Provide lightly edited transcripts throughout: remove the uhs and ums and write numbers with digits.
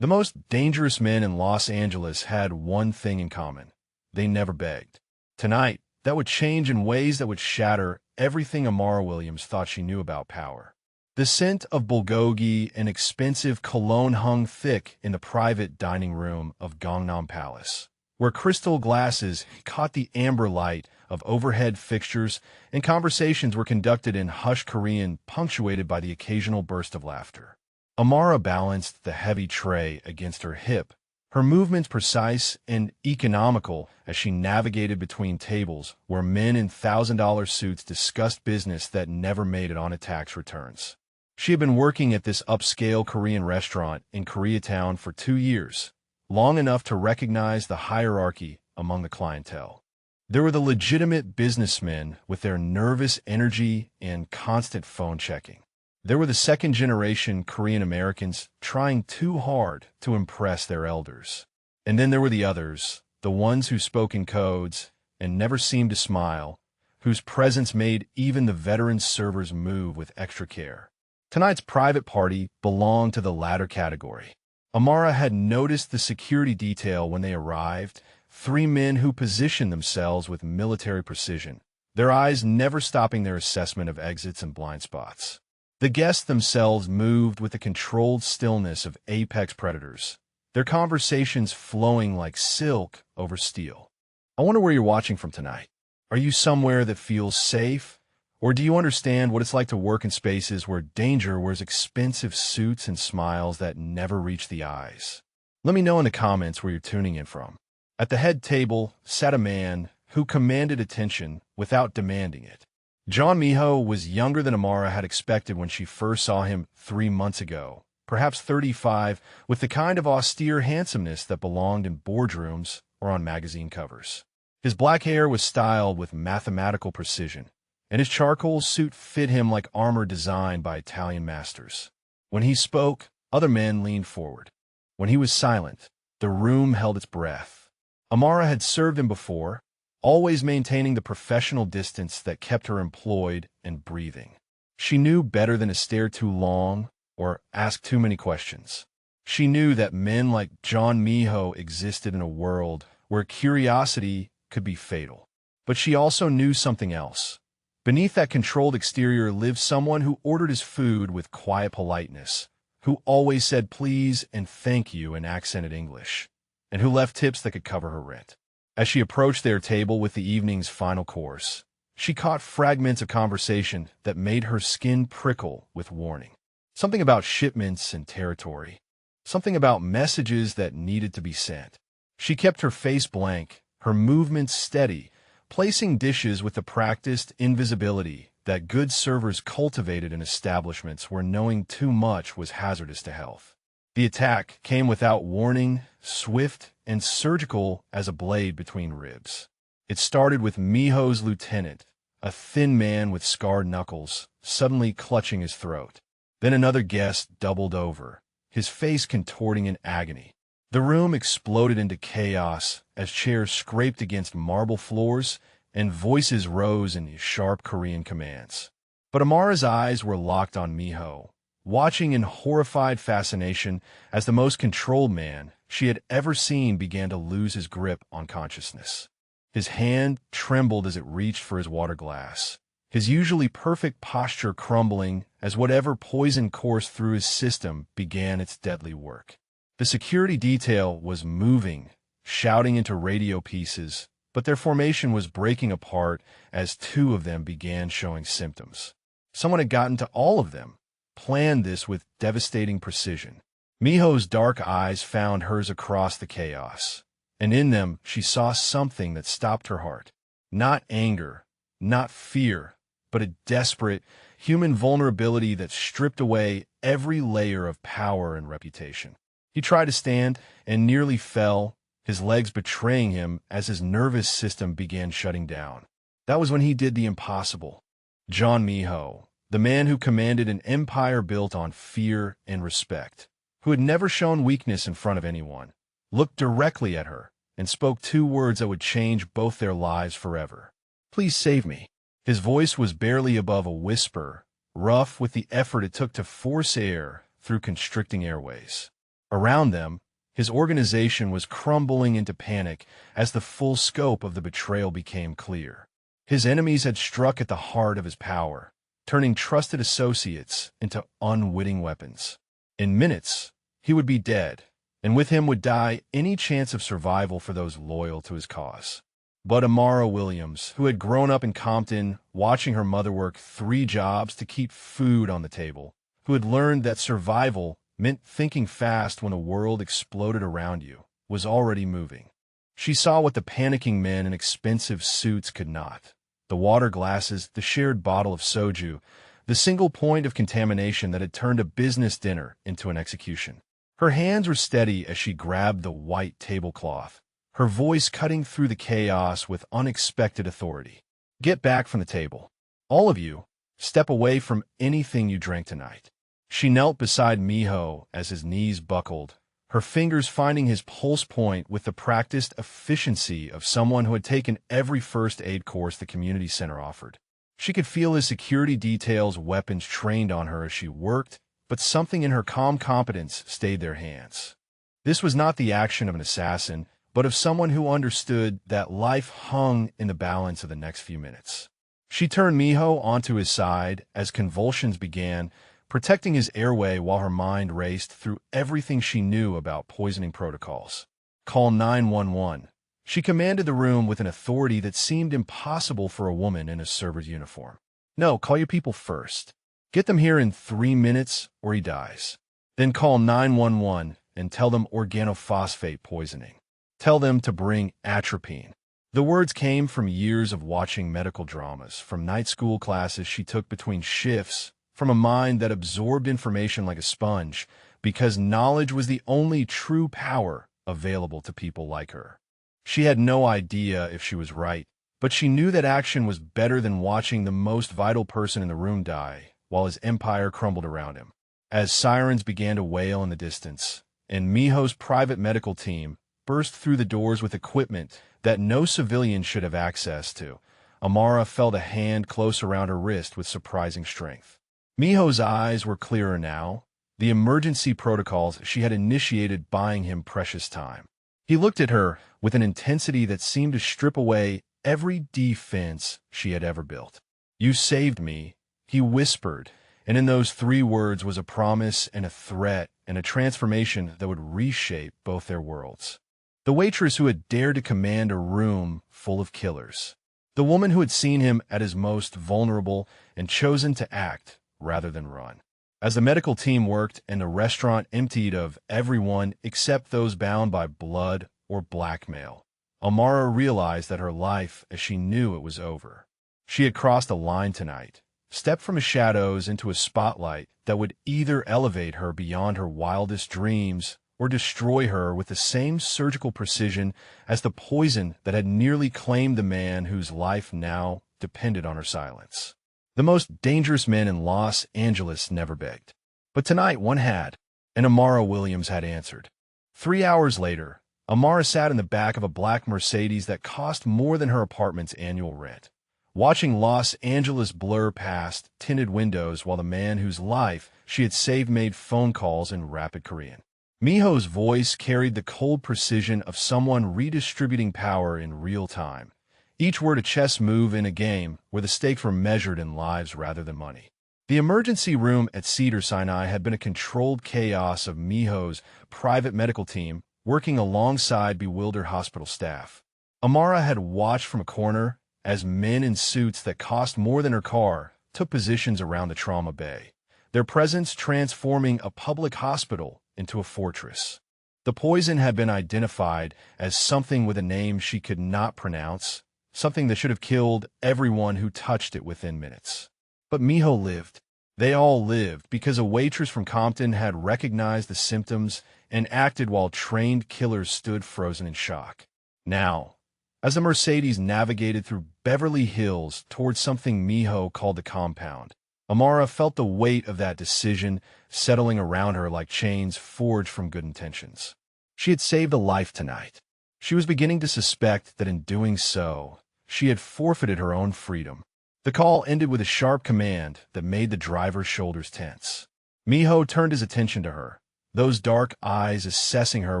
The most dangerous men in Los Angeles had one thing in common. They never begged. Tonight, that would change in ways that would shatter everything Amara Williams thought she knew about power. The scent of bulgogi and expensive cologne hung thick in the private dining room of Gangnam Palace, where crystal glasses caught the amber light of overhead fixtures and conversations were conducted in hushed Korean punctuated by the occasional burst of laughter. Amara balanced the heavy tray against her hip, her movements precise and economical as she navigated between tables where men in $1,000 suits discussed business that never made it on tax returns. She had been working at this upscale Korean restaurant in Koreatown for 2 years, long enough to recognize the hierarchy among the clientele. There were the legitimate businessmen with their nervous energy and constant phone checking. There were the second-generation Korean Americans trying too hard to impress their elders. And then there were the others, the ones who spoke in codes and never seemed to smile, whose presence made even the veteran servers move with extra care. Tonight's private party belonged to the latter category. Amara had noticed the security detail when they arrived, 3 men who positioned themselves with military precision, their eyes never stopping their assessment of exits and blind spots. The guests themselves moved with the controlled stillness of apex predators, their conversations flowing like silk over steel. I wonder where you're watching from tonight. Are you somewhere that feels safe? Or do you understand what it's like to work in spaces where danger wears expensive suits and smiles that never reach the eyes? Let me know in the comments where you're tuning in from. At the head table sat a man who commanded attention without demanding it. John Miho was younger than Amara had expected when she first saw him 3 months ago, perhaps 35, with the kind of austere handsomeness that belonged in boardrooms or on magazine covers. His black hair was styled with mathematical precision, and his charcoal suit fit him like armor designed by Italian masters. When he spoke, other men leaned forward. When he was silent, the room held its breath. Amara had served him before, always maintaining the professional distance that kept her employed and breathing. She knew better than to stare too long or ask too many questions. She knew that men like John Miho existed in a world where curiosity could be fatal. But she also knew something else. Beneath that controlled exterior lived someone who ordered his food with quiet politeness, who always said please and thank you in accented English, and who left tips that could cover her rent. As she approached their table with the evening's final course, she caught fragments of conversation that made her skin prickle with warning. Something about shipments and territory. Something about messages that needed to be sent. She kept her face blank, her movements steady, placing dishes with the practiced invisibility that good servers cultivated in establishments where knowing too much was hazardous to health. The attack came without warning, swift and surgical as a blade between ribs. It started with Miho's lieutenant, a thin man with scarred knuckles, suddenly clutching his throat. Then another guest doubled over, his face contorting in agony. The room exploded into chaos as chairs scraped against marble floors and voices rose in sharp Korean commands. But Amara's eyes were locked on Miho, watching in horrified fascination as the most controlled man she had ever seen began to lose his grip on consciousness. His hand trembled as it reached for his water glass, his usually perfect posture crumbling as whatever poison coursed through his system began its deadly work. The security detail was moving, shouting into radio pieces, but their formation was breaking apart as 2 of them began showing symptoms. Someone had gotten to all of them, planned this with devastating precision. Miho's dark eyes found hers across the chaos, and in them she saw something that stopped her heart. Not anger, not fear, but a desperate, human vulnerability that stripped away every layer of power and reputation. He tried to stand and nearly fell, his legs betraying him as his nervous system began shutting down. That was when he did the impossible. John Miho, the man who commanded an empire built on fear and respect, who had never shown weakness in front of anyone, looked directly at her and spoke 2 words that would change both their lives forever. "Please save me." His voice was barely above a whisper, rough with the effort it took to force air through constricting airways. Around them, his organization was crumbling into panic as the full scope of the betrayal became clear. His enemies had struck at the heart of his power, turning trusted associates into unwitting weapons. In minutes, he would be dead, and with him would die any chance of survival for those loyal to his cause. But Amara Williams, who had grown up in Compton, watching her mother work 3 jobs to keep food on the table, who had learned that survival meant thinking fast when the world exploded around you, was already moving. She saw what the panicking men in expensive suits could not. The water glasses, the shared bottle of soju, the single point of contamination that had turned a business dinner into an execution. Her hands were steady as she grabbed the white tablecloth, her voice cutting through the chaos with unexpected authority. Get back from the table. All of you, step away from anything you drank tonight. She knelt beside Miho as his knees buckled, her fingers finding his pulse point with the practiced efficiency of someone who had taken every first aid course the community center offered. She could feel his security details' weapons trained on her as she worked, but something in her calm competence stayed their hands. This was not the action of an assassin, but of someone who understood that life hung in the balance of the next few minutes. She turned Miho onto his side as convulsions began, protecting his airway while her mind raced through everything she knew about poisoning protocols. Call 911. She commanded the room with an authority that seemed impossible for a woman in a server's uniform. No, call your people first. Get them here in 3 minutes or he dies. Then call 911 and tell them organophosphate poisoning. Tell them to bring atropine. The words came from years of watching medical dramas, from night school classes she took between shifts, from a mind that absorbed information like a sponge, because knowledge was the only true power available to people like her. She had no idea if she was right, but she knew that action was better than watching the most vital person in the room die while his empire crumbled around him. As sirens began to wail in the distance, and Miho's private medical team burst through the doors with equipment that no civilian should have access to, Amara felt a hand close around her wrist with surprising strength. Miho's eyes were clearer now, the emergency protocols she had initiated buying him precious time. He looked at her with an intensity that seemed to strip away every defense she had ever built. You saved me, he whispered, and in those 3 words was a promise and a threat and a transformation that would reshape both their worlds. The waitress who had dared to command a room full of killers. The woman who had seen him at his most vulnerable and chosen to act rather than run. As the medical team worked and the restaurant emptied of everyone except those bound by blood or blackmail, Amara realized that her life as she knew it was over. She had crossed a line tonight, stepped from the shadows into a spotlight that would either elevate her beyond her wildest dreams or destroy her with the same surgical precision as the poison that had nearly claimed the man whose life now depended on her silence. The most dangerous men in Los Angeles never begged. But tonight one had, and Amara Williams had answered. 3 hours later, Amara sat in the back of a black Mercedes that cost more than her apartment's annual rent, watching Los Angeles blur past tinted windows while the man whose life she had saved made phone calls in rapid Korean. Miho's voice carried the cold precision of someone redistributing power in real time, each word a chess move in a game where the stakes were measured in lives rather than money. The emergency room at Cedars-Sinai had been a controlled chaos of Miho's private medical team working alongside bewildered hospital staff. Amara had watched from a corner as men in suits that cost more than her car took positions around the trauma bay, their presence transforming a public hospital into a fortress. The poison had been identified as something with a name she could not pronounce, something that should have killed everyone who touched it within minutes. But Miho lived. They all lived because a waitress from Compton had recognized the symptoms and acted while trained killers stood frozen in shock. Now, as the Mercedes navigated through Beverly Hills towards something Miho called the compound, Amara felt the weight of that decision settling around her like chains forged from good intentions. She had saved a life tonight. She was beginning to suspect that in doing so, she had forfeited her own freedom. The call ended with a sharp command that made the driver's shoulders tense. Miho turned his attention to her, those dark eyes assessing her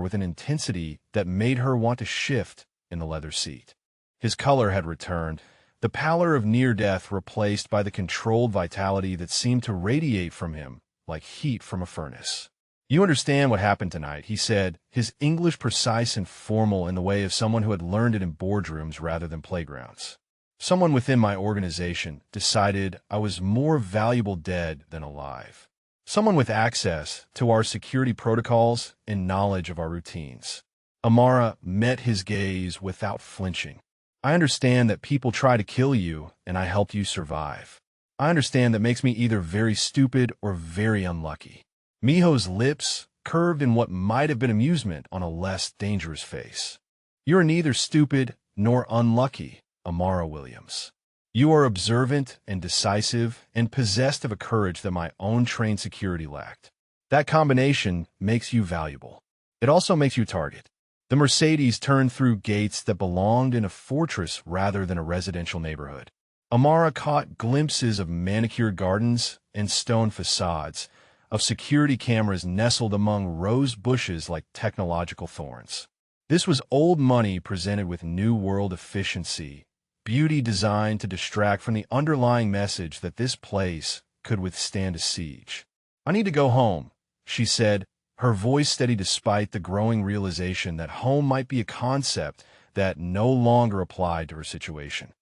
with an intensity that made her want to shift in the leather seat. His color had returned, the pallor of near death replaced by the controlled vitality that seemed to radiate from him like heat from a furnace. "You understand what happened tonight," he said, his English precise and formal in the way of someone who had learned it in boardrooms rather than playgrounds. "Someone within my organization decided I was more valuable dead than alive. Someone with access to our security protocols and knowledge of our routines." Amara met his gaze without flinching. "I understand that people try to kill you, and I helped you survive. I understand that makes me either very stupid or very unlucky." Miho's lips curved in what might have been amusement on a less dangerous face. "You're neither stupid nor unlucky, Amara Williams. You are observant and decisive and possessed of a courage that my own trained security lacked. That combination makes you valuable. It also makes you a target." The Mercedes turned through gates that belonged in a fortress rather than a residential neighborhood. Amara caught glimpses of manicured gardens and stone facades, of security cameras nestled among rose bushes like technological thorns. This was old money presented with new world efficiency, beauty designed to distract from the underlying message that this place could withstand a siege. "I need to go home," she said, her voice steady despite the growing realization that home might be a concept that no longer applied to her situation.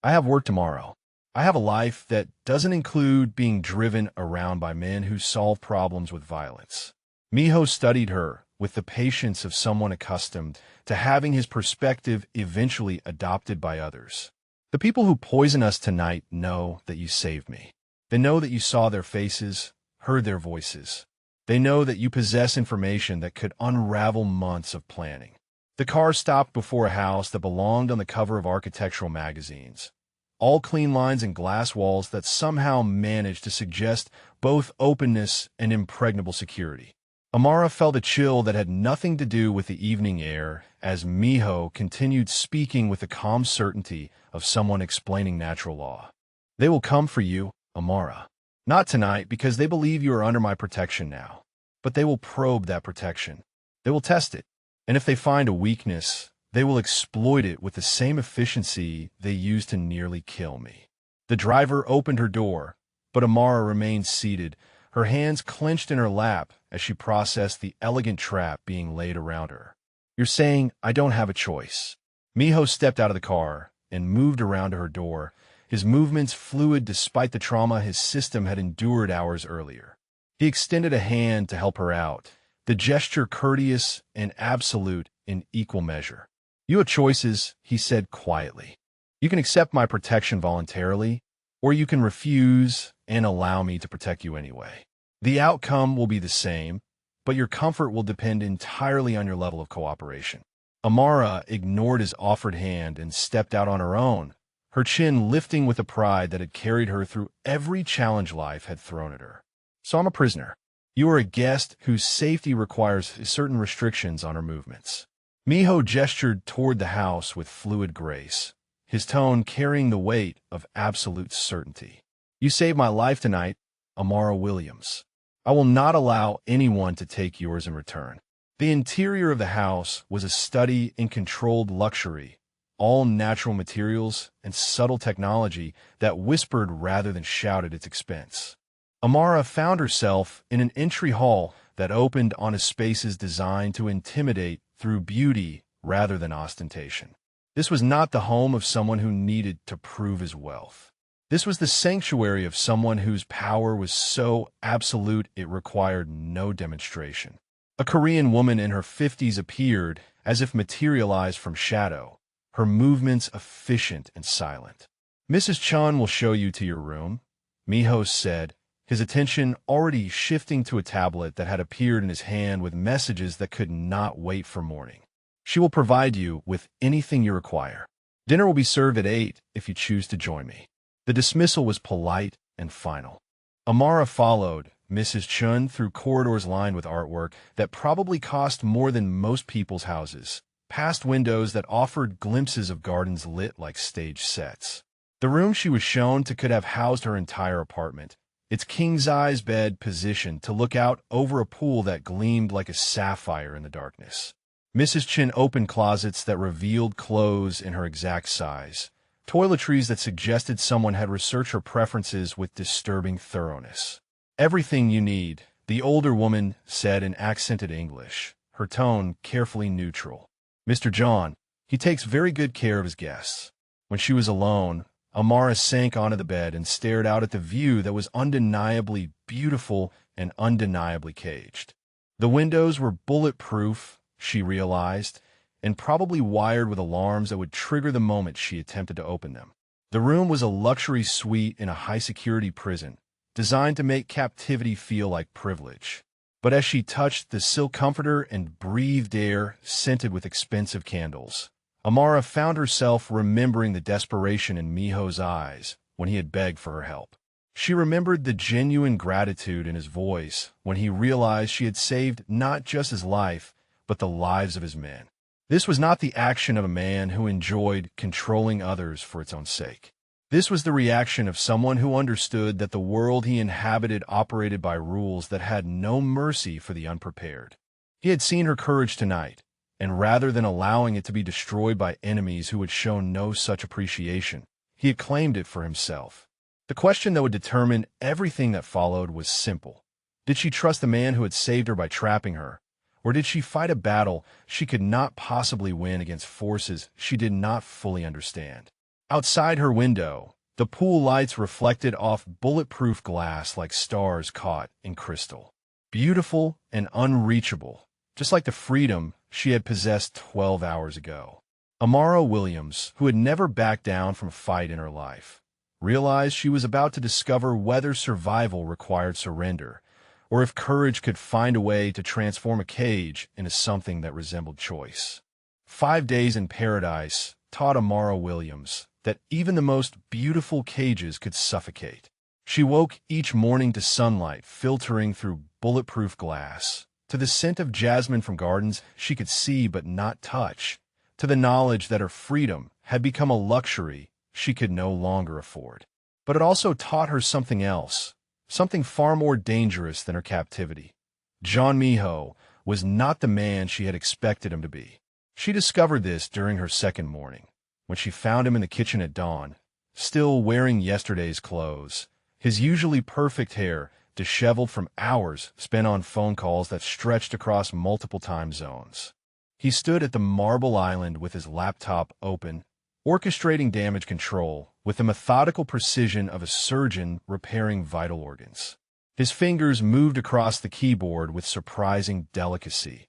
"I have work tomorrow. I have a life that doesn't include being driven around by men who solve problems with violence." Miho studied her with the patience of someone accustomed to having his perspective eventually adopted by others. "The people who poison us tonight know that you saved me. They know that you saw their faces, heard their voices. They know that you possess information that could unravel months of planning." The car stopped before a house that belonged on the cover of architectural magazines. All clean lines and glass walls that somehow managed to suggest both openness and impregnable security. Amara felt a chill that had nothing to do with the evening air as Miho continued speaking with the calm certainty of someone explaining natural law. "They will come for you, Amara. Not tonight because they believe you are under my protection now. But they will probe that protection. They will test it. And if they find a weakness, they will exploit it with the same efficiency they used to nearly kill me." The driver opened her door, but Amara remained seated, her hands clenched in her lap as she processed the elegant trap being laid around her. "You're saying I don't have a choice." Miho stepped out of the car and moved around to her door, his movements fluid despite the trauma his system had endured hours earlier. He extended a hand to help her out, the gesture courteous and absolute in equal measure. "You have choices," he said quietly. "You can accept my protection voluntarily, or you can refuse and allow me to protect you anyway. The outcome will be the same, but your comfort will depend entirely on your level of cooperation." Amara ignored his offered hand and stepped out on her own, her chin lifting with a pride that had carried her through every challenge life had thrown at her. "So I'm a prisoner. You are a guest whose safety requires certain restrictions on her movements." Miho gestured toward the house with fluid grace, his tone carrying the weight of absolute certainty. "You saved my life tonight, Amara Williams. I will not allow anyone to take yours in return." The interior of the house was a study in controlled luxury, all natural materials and subtle technology that whispered rather than shouted its expense. Amara found herself in an entry hall that opened onto spaces designed to intimidate through beauty rather than ostentation. This was not the home of someone who needed to prove his wealth. This was the sanctuary of someone whose power was so absolute it required no demonstration. A Korean woman in her 50s appeared, as if materialized from shadow, her movements efficient and silent. "Mrs. Chun will show you to your room," Miho said, his attention already shifting to a tablet that had appeared in his hand with messages that could not wait for morning. "She will provide you with anything you require. Dinner will be served at 8 if you choose to join me." The dismissal was polite and final. Amara followed Mrs. Chun through corridors lined with artwork that probably cost more than most people's houses, past windows that offered glimpses of gardens lit like stage sets. The room she was shown to could have housed her entire apartment, its king-size bed positioned to look out over a pool that gleamed like a sapphire in the darkness. Mrs. Chin opened closets that revealed clothes in her exact size, toiletries that suggested someone had researched her preferences with disturbing thoroughness. "Everything you need," the older woman said in accented English, her tone carefully neutral. "Mr. John, he takes very good care of his guests." When she was alone, Amara sank onto the bed and stared out at the view that was undeniably beautiful and undeniably caged. The windows were bulletproof, she realized, and probably wired with alarms that would trigger the moment she attempted to open them. The room was a luxury suite in a high-security prison, designed to make captivity feel like privilege. But as she touched the silk comforter and breathed air scented with expensive candles, Amara found herself remembering the desperation in Miho's eyes when he had begged for her help. She remembered the genuine gratitude in his voice when he realized she had saved not just his life, but the lives of his men. This was not the action of a man who enjoyed controlling others for its own sake. This was the reaction of someone who understood that the world he inhabited operated by rules that had no mercy for the unprepared. He had seen her courage tonight, and rather than allowing it to be destroyed by enemies who had shown no such appreciation, he had claimed it for himself. The question that would determine everything that followed was simple. Did she trust the man who had saved her by trapping her, or did she fight a battle she could not possibly win against forces she did not fully understand? Outside her window, the pool lights reflected off bulletproof glass like stars caught in crystal. Beautiful and unreachable, just like the freedom she had possessed 12 hours ago. Amara Williams, who had never backed down from a fight in her life, realized she was about to discover whether survival required surrender, or if courage could find a way to transform a cage into something that resembled choice. 5 days in paradise taught Amara Williams that even the most beautiful cages could suffocate. She woke each morning to sunlight filtering through bulletproof glass, to the scent of jasmine from gardens she could see but not touch, to the knowledge that her freedom had become a luxury she could no longer afford. But it also taught her something else, something far more dangerous than her captivity. John Miho was not the man she had expected him to be. She discovered this during her second morning, when she found him in the kitchen at dawn, still wearing yesterday's clothes, his usually perfect hair disheveled from hours spent on phone calls that stretched across multiple time zones. He stood at the marble island with his laptop open, orchestrating damage control with the methodical precision of a surgeon repairing vital organs. His fingers moved across the keyboard with surprising delicacy,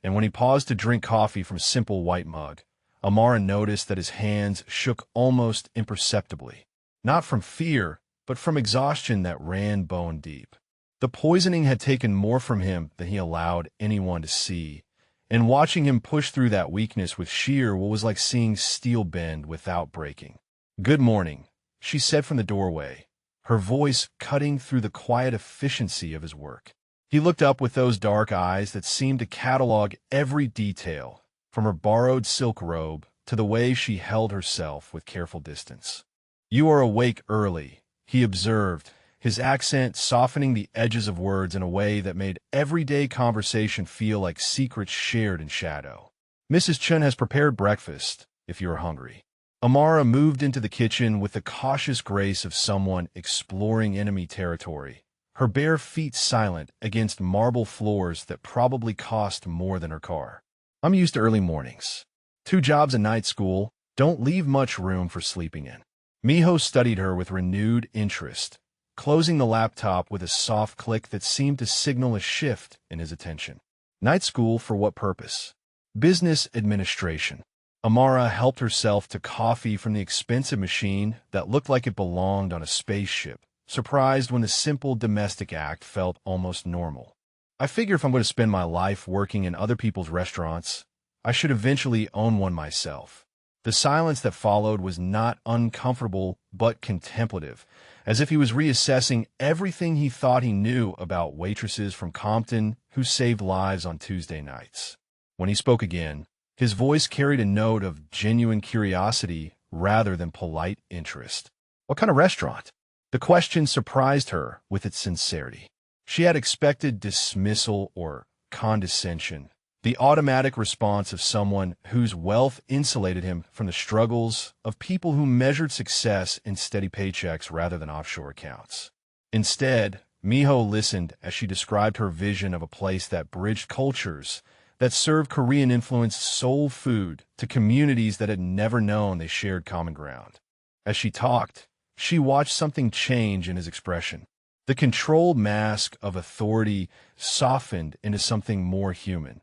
and when he paused to drink coffee from a simple white mug, Amara noticed that his hands shook almost imperceptibly, not from fear, but from exhaustion that ran bone deep. The poisoning had taken more from him than he allowed anyone to see, and watching him push through that weakness with sheer will was like seeing steel bend without breaking. "Good morning," she said from the doorway, her voice cutting through the quiet efficiency of his work. He looked up with those dark eyes that seemed to catalog every detail, from her borrowed silk robe to the way she held herself with careful distance. "You are awake early," he observed, his accent softening the edges of words in a way that made everyday conversation feel like secrets shared in shadow. "Mrs. Chun has prepared breakfast, if you are hungry." Amara moved into the kitchen with the cautious grace of someone exploring enemy territory, her bare feet silent against marble floors that probably cost more than her car. "I'm used to early mornings. 2 jobs at night school don't leave much room for sleeping in." Miho studied her with renewed interest, closing the laptop with a soft click that seemed to signal a shift in his attention. "Night school for what purpose?" "Business administration." Amara helped herself to coffee from the expensive machine that looked like it belonged on a spaceship, surprised when the simple domestic act felt almost normal. "I figure if I'm going to spend my life working in other people's restaurants, I should eventually own one myself." The silence that followed was not uncomfortable but contemplative, as if he was reassessing everything he thought he knew about waitresses from Compton who saved lives on Tuesday nights. When he spoke again, his voice carried a note of genuine curiosity rather than polite interest. "What kind of restaurant?" The The question surprised her with its sincerity. She had expected dismissal or condescension, the automatic response of someone whose wealth insulated him from the struggles of people who measured success in steady paychecks rather than offshore accounts. Instead, Miho listened as she described her vision of a place that bridged cultures, that served Korean-influenced soul food to communities that had never known they shared common ground. As she talked, she watched something change in his expression. The controlled mask of authority softened into something more human,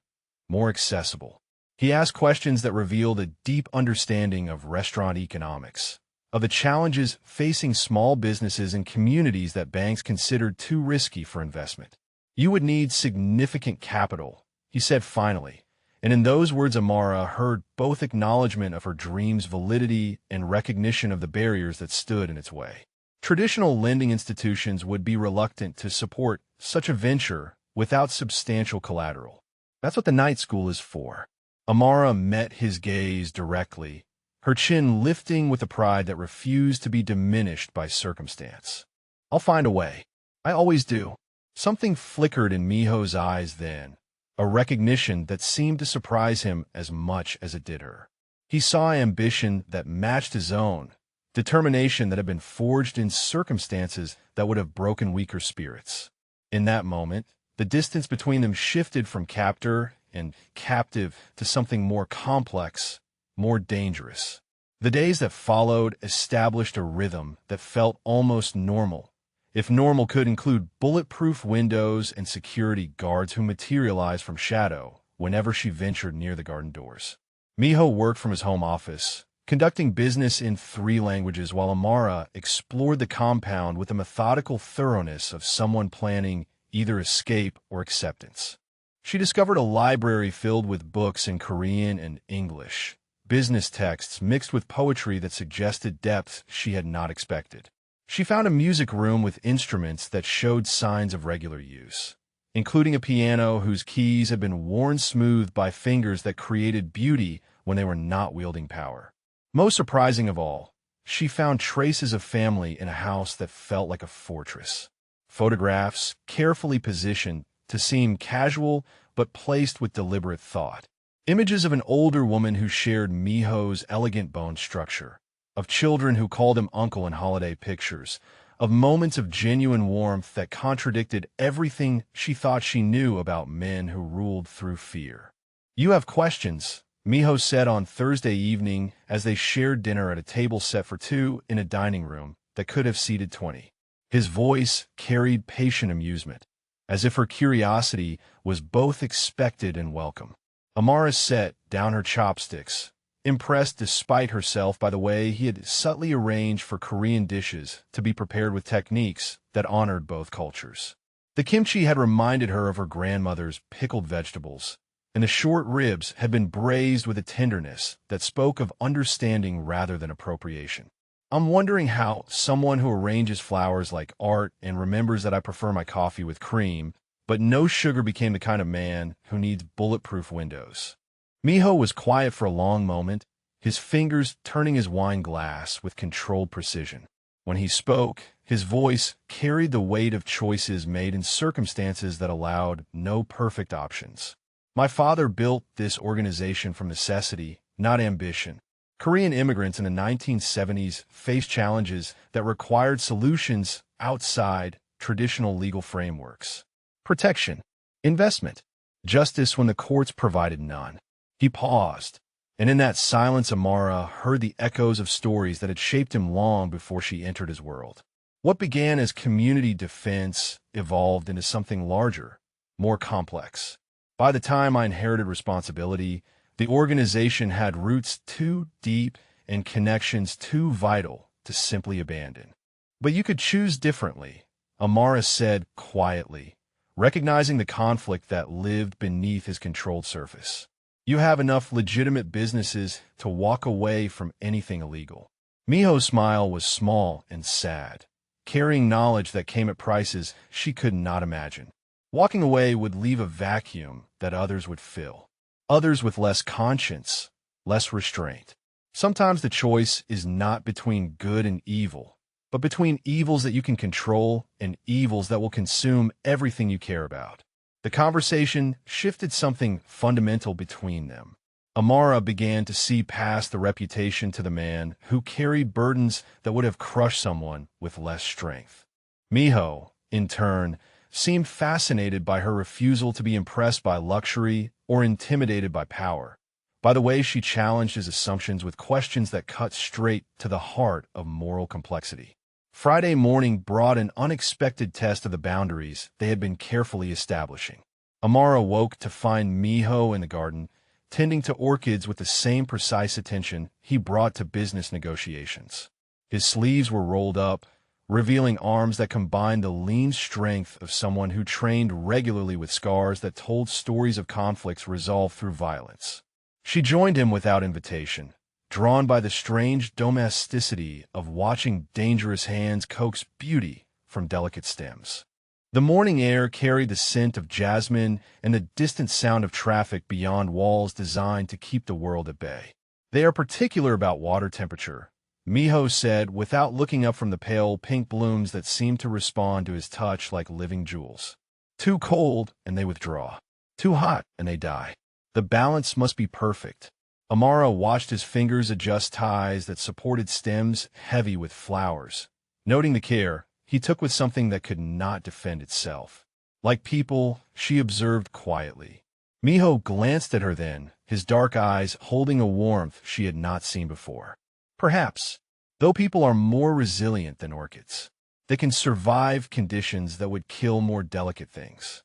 more accessible. He asked questions that revealed a deep understanding of restaurant economics, of the challenges facing small businesses and communities that banks considered too risky for investment. You would need significant capital, he said finally, and in those words Amara heard both acknowledgement of her dream's validity and recognition of the barriers that stood in its way. Traditional lending institutions would be reluctant to support such a venture without substantial collateral. That's what the night school is for. Amara met his gaze directly, her chin lifting with a pride that refused to be diminished by circumstance. I'll find a way. I always do. Something flickered in Miho's eyes then, a recognition that seemed to surprise him as much as it did her. He saw ambition that matched his own, determination that had been forged in circumstances that would have broken weaker spirits. In that moment, the distance between them shifted from captor and captive to something more complex, more dangerous. The days that followed established a rhythm that felt almost normal, if normal could include bulletproof windows and security guards who materialized from shadow whenever she ventured near the garden doors. Miho worked from his home office, conducting business in 3 languages while Amara explored the compound with the methodical thoroughness of someone planning either escape or acceptance. She discovered a library filled with books in Korean and English, business texts mixed with poetry that suggested depth she had not expected. She found a music room with instruments that showed signs of regular use, including a piano whose keys had been worn smooth by fingers that created beauty when they were not wielding power. Most surprising of all, she found traces of family in a house that felt like a fortress. Photographs, carefully positioned to seem casual but placed with deliberate thought. Images of an older woman who shared Miho's elegant bone structure, of children who called him uncle in holiday pictures, of moments of genuine warmth that contradicted everything she thought she knew about men who ruled through fear. "You have questions," Miho said on Thursday evening as they shared dinner at a table set for 2 in a dining room that could have seated 20. His voice carried patient amusement, as if her curiosity was both expected and welcome. Amara set down her chopsticks, impressed despite herself by the way he had subtly arranged for Korean dishes to be prepared with techniques that honored both cultures. The kimchi had reminded her of her grandmother's pickled vegetables, and the short ribs had been braised with a tenderness that spoke of understanding rather than appropriation. "I'm wondering how someone who arranges flowers like art and remembers that I prefer my coffee with cream, but no sugar became the kind of man who needs bulletproof windows." Miho was quiet for a long moment, his fingers turning his wine glass with controlled precision. When he spoke, his voice carried the weight of choices made in circumstances that allowed no perfect options. "My father built this organization from necessity, not ambition. Korean immigrants in the 1970s faced challenges that required solutions outside traditional legal frameworks. Protection, investment, justice when the courts provided none." He paused, and in that silence Amara heard the echoes of stories that had shaped him long before she entered his world. What began as community defense evolved into something larger, more complex. By the time I inherited responsibility, the organization had roots too deep and connections too vital to simply abandon. "But you could choose differently," Amara said quietly, recognizing the conflict that lived beneath his controlled surface. "You have enough legitimate businesses to walk away from anything illegal." Miho's smile was small and sad, carrying knowledge that came at prices she could not imagine. Walking away would leave a vacuum that others would fill. Others with less conscience, less restraint. Sometimes the choice is not between good and evil, but between evils that you can control and evils that will consume everything you care about. The conversation shifted something fundamental between them. Amara began to see past the reputation to the man who carried burdens that would have crushed someone with less strength. Miho, in turn, seemed fascinated by her refusal to be impressed by luxury or intimidated by power, by the way she challenged his assumptions with questions that cut straight to the heart of moral complexity. Friday morning brought an unexpected test of the boundaries they had been carefully establishing. Amara woke to find Miho in the garden, tending to orchids with the same precise attention he brought to business negotiations. His sleeves were rolled up, revealing arms that combined the lean strength of someone who trained regularly with scars that told stories of conflicts resolved through violence. She joined him without invitation, drawn by the strange domesticity of watching dangerous hands coax beauty from delicate stems. The morning air carried the scent of jasmine and the distant sound of traffic beyond walls designed to keep the world at bay. They are particular about water temperature, Miho said without looking up from the pale pink blooms that seemed to respond to his touch like living jewels. Too cold, and they withdraw. Too hot, and they die. The balance must be perfect. Amara watched his fingers adjust ties that supported stems heavy with flowers. Noting the care he took with something that could not defend itself. Like people, she observed quietly. Miho glanced at her then, his dark eyes holding a warmth she had not seen before. Perhaps, though people are more resilient than orchids, they can survive conditions that would kill more delicate things.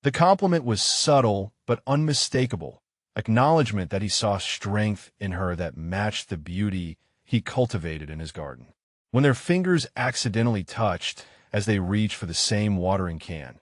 The compliment was subtle but unmistakable, acknowledgement that he saw strength in her that matched the beauty he cultivated in his garden. When their fingers accidentally touched as they reached for the same watering can,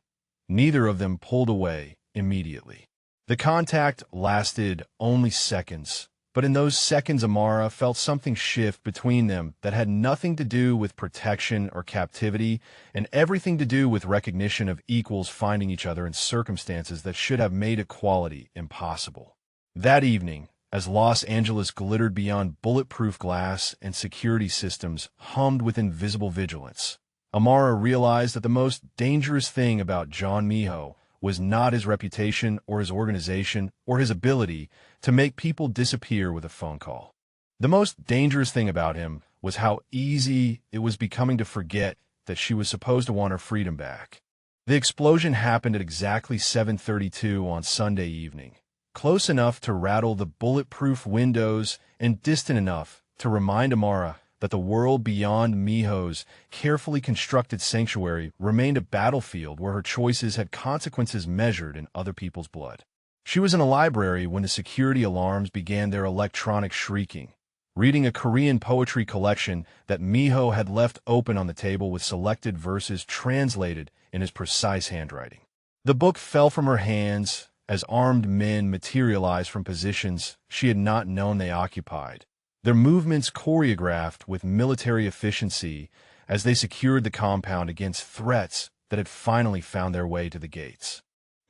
neither of them pulled away immediately. The contact lasted only seconds, but in those seconds Amara felt something shift between them that had nothing to do with protection or captivity and everything to do with recognition of equals finding each other in circumstances that should have made equality impossible. That evening, as Los Angeles glittered beyond bulletproof glass and security systems hummed with invisible vigilance, Amara realized that the most dangerous thing about John Miho was not his reputation or his organization or his ability to make people disappear with a phone call. The most dangerous thing about him was how easy it was becoming to forget that she was supposed to want her freedom back. The explosion happened at exactly 7:32 on Sunday evening, close enough to rattle the bulletproof windows and distant enough to remind Amara that the world beyond Miho's carefully constructed sanctuary remained a battlefield where her choices had consequences measured in other people's blood. She was in a library when the security alarms began their electronic shrieking, reading a Korean poetry collection that Miho had left open on the table with selected verses translated in his precise handwriting. The book fell from her hands as armed men materialized from positions she had not known they occupied, their movements choreographed with military efficiency as they secured the compound against threats that had finally found their way to the gates.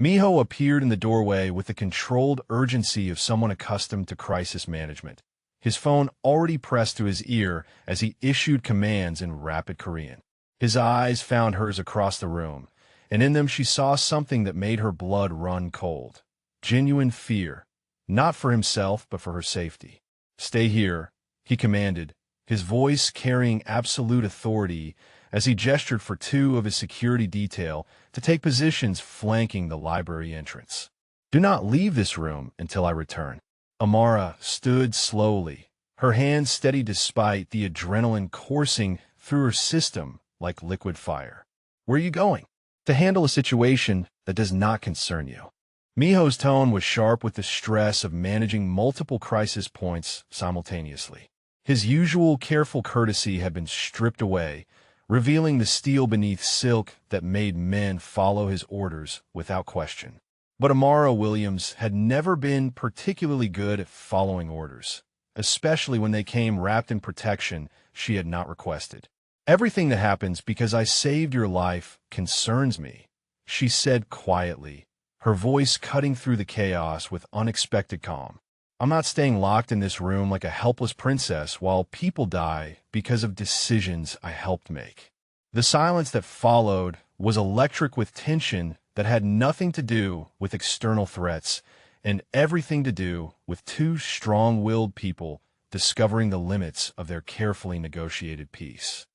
Miho appeared in the doorway with the controlled urgency of someone accustomed to crisis management, his phone already pressed to his ear as he issued commands in rapid Korean. His eyes found hers across the room, and in them she saw something that made her blood run cold. Genuine fear, not for himself but for her safety. "Stay here," he commanded, his voice carrying absolute authority as he gestured for two of his security detail to take positions flanking the library entrance. "Do not leave this room until I return." Amara stood slowly, her hands steady despite the adrenaline coursing through her system like liquid fire. "Where are you going?" "To handle a situation that does not concern you." Miho's tone was sharp with the stress of managing multiple crisis points simultaneously. His usual careful courtesy had been stripped away, revealing the steel beneath silk that made men follow his orders without question. But Amara Williams had never been particularly good at following orders, especially when they came wrapped in protection she had not requested. "Everything that happens because I saved your life concerns me," she said quietly, her voice cutting through the chaos with unexpected calm. I'm not staying locked in this room like a helpless princess while people die because of decisions I helped make. The silence that followed was electric with tension that had nothing to do with external threats and everything to do with two strong-willed people discovering the limits of their carefully negotiated peace.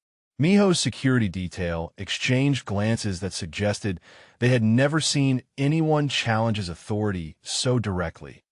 Miho's security detail exchanged glances that suggested they had never seen anyone challenge his authority so directly,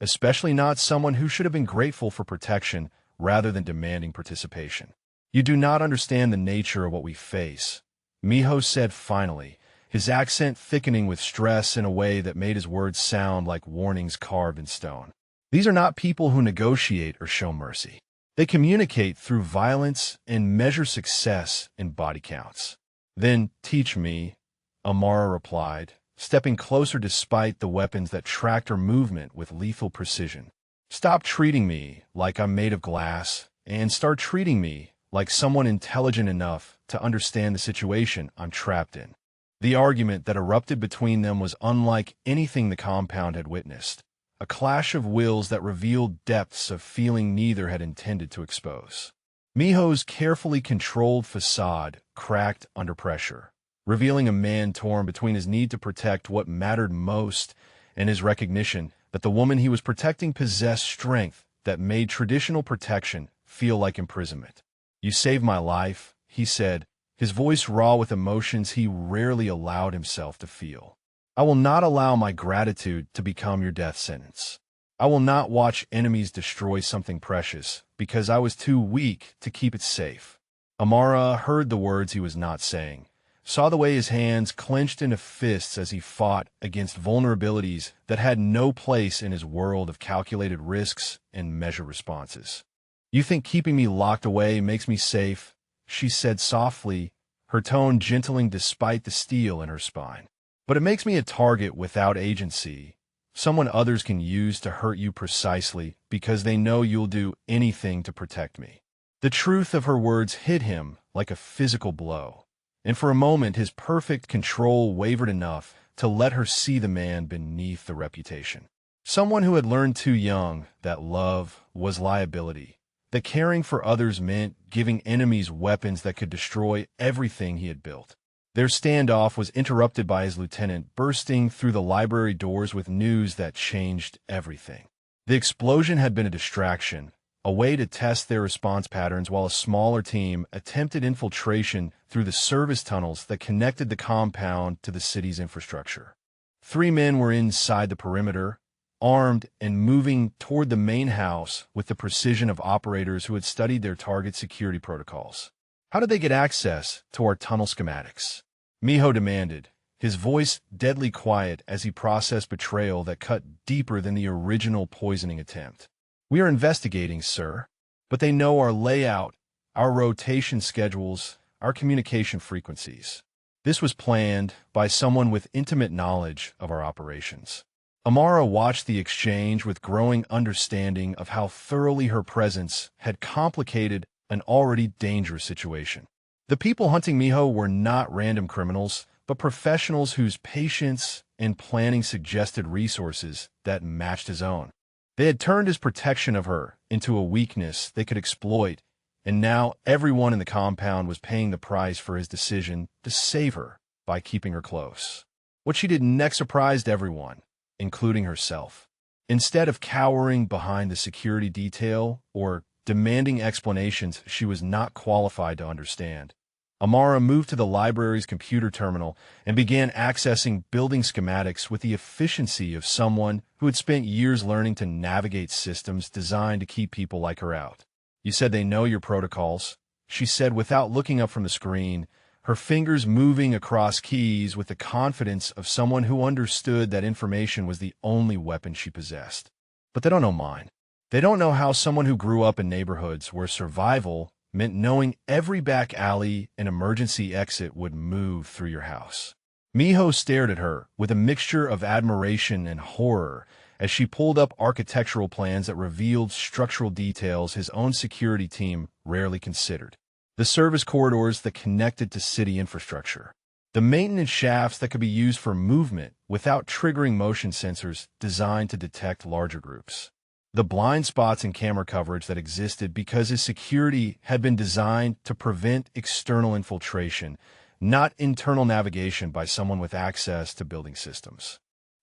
especially not someone who should have been grateful for protection rather than demanding participation. "You do not understand the nature of what we face," Miho said finally, his accent thickening with stress in a way that made his words sound like warnings carved in stone. "These are not people who negotiate or show mercy. They communicate through violence and measure success in body counts." "Then teach me," Amara replied, stepping closer despite the weapons that tracked her movement with lethal precision. "Stop treating me like I'm made of glass and start treating me like someone intelligent enough to understand the situation I'm trapped in." The argument that erupted between them was unlike anything the compound had witnessed, a clash of wills that revealed depths of feeling neither had intended to expose. Miho's carefully controlled facade cracked under pressure, revealing a man torn between his need to protect what mattered most and his recognition that the woman he was protecting possessed strength that made traditional protection feel like imprisonment. "You saved my life," he said, his voice raw with emotions he rarely allowed himself to feel. "I will not allow my gratitude to become your death sentence. I will not watch enemies destroy something precious because I was too weak to keep it safe." Amara heard the words he was not saying, saw the way his hands clenched into fists as he fought against vulnerabilities that had no place in his world of calculated risks and measured responses. "You think keeping me locked away makes me safe?" she said softly, her tone gentling despite the steel in her spine. "But it makes me a target without agency, someone others can use to hurt you precisely because they know you'll do anything to protect me." The truth of her words hit him like a physical blow, and for a moment his perfect control wavered enough to let her see the man beneath the reputation. Someone who had learned too young that love was liability, that caring for others meant giving enemies weapons that could destroy everything he had built. Their standoff was interrupted by his lieutenant bursting through the library doors with news that changed everything. The explosion had been a distraction, a way to test their response patterns while a smaller team attempted infiltration through the service tunnels that connected the compound to the city's infrastructure. 3 men were inside the perimeter, armed and moving toward the main house with the precision of operators who had studied their target security protocols. "How did they get access to our tunnel schematics?" Miho demanded, his voice deadly quiet as he processed betrayal that cut deeper than the original poisoning attempt. "We are investigating, sir, but they know our layout, our rotation schedules, our communication frequencies. This was planned by someone with intimate knowledge of our operations." Amara watched the exchange with growing understanding of how thoroughly her presence had complicated an already dangerous situation. The people hunting Miho were not random criminals, but professionals whose patience and planning suggested resources that matched his own. They had turned his protection of her into a weakness they could exploit, and now everyone in the compound was paying the price for his decision to save her by keeping her close. What she did next surprised everyone, including herself. Instead of cowering behind the security detail or demanding explanations she was not qualified to understand, Amara moved to the library's computer terminal and began accessing building schematics with the efficiency of someone who had spent years learning to navigate systems designed to keep people like her out. "You said they know your protocols," she said without looking up from the screen, her fingers moving across keys with the confidence of someone who understood that information was the only weapon she possessed. "But they don't know mine. They don't know how someone who grew up in neighborhoods where survival meant knowing every back alley and emergency exit would move through your house." Miho stared at her with a mixture of admiration and horror as she pulled up architectural plans that revealed structural details his own security team rarely considered. The service corridors that connected to city infrastructure. The maintenance shafts that could be used for movement without triggering motion sensors designed to detect larger groups. the blind spots in camera coverage that existed because his security had been designed to prevent external infiltration, not internal navigation by someone with access to building systems.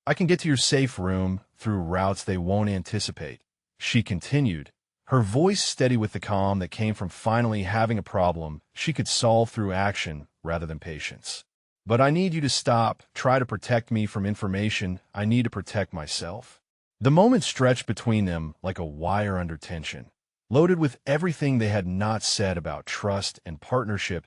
I can get to your safe room through routes they won't anticipate, she continued, her voice steady with the calm that came from finally having a problem she could solve through action rather than patience. But I need you to stop, try to protect me from information I need to protect myself. The moment stretched between them like a wire under tension, loaded with everything they had not said about trust and partnership,